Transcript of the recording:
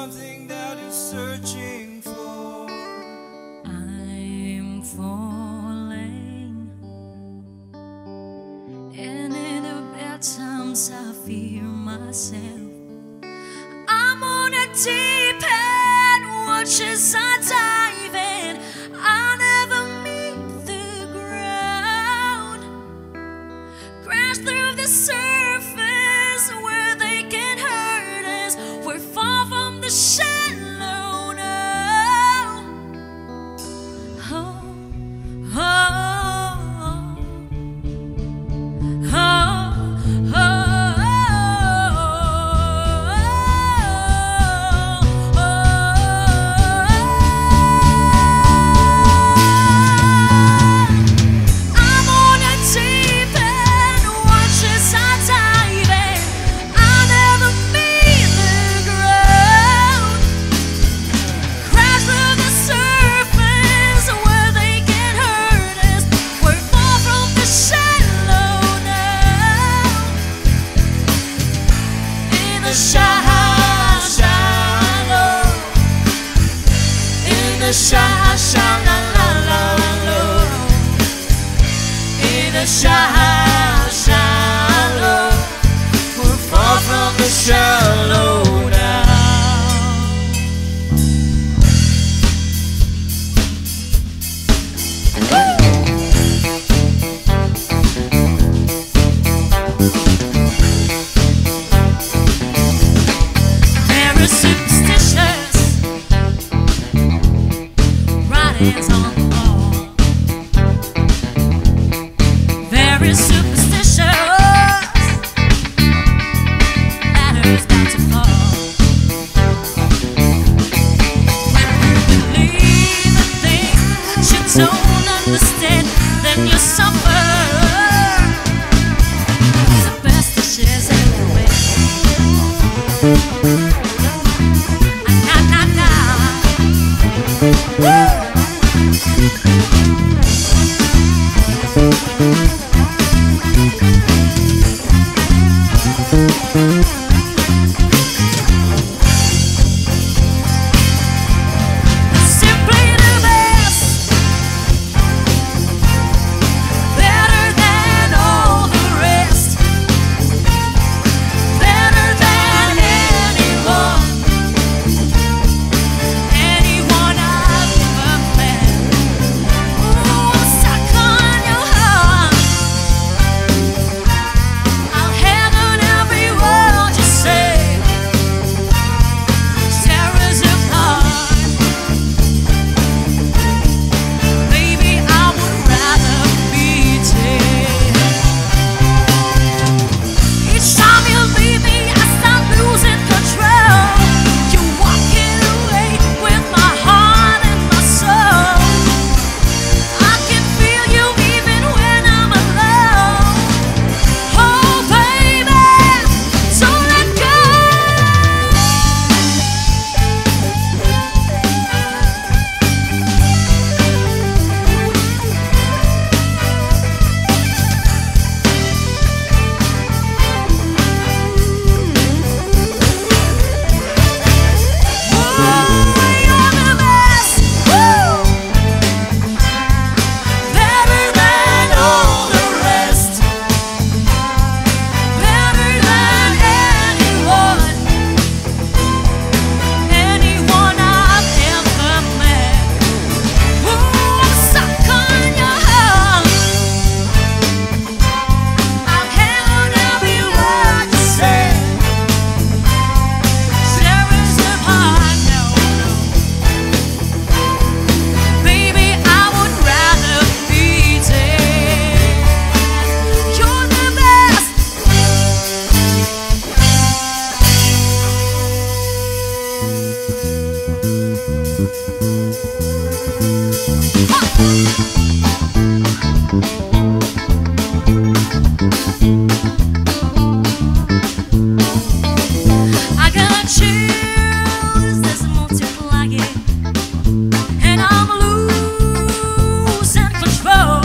something that you're searching for. I'm falling, and in the bad times I fear myself. I'm on a deep end, watch as I dive in. I never meet the ground, crash through the surface where they can hurt us. We're far from the shallow now. Oh, oh, oh, oh, oh. Shallow, we're far from the shallow now. Very superstitious writings on the wall. Very superstitious ladders got to fall. When you believe in things that you don't understand, then you suffer. Superstitious everywhere. Woo! I gotta choose, there's multiplying, and I'm losing control.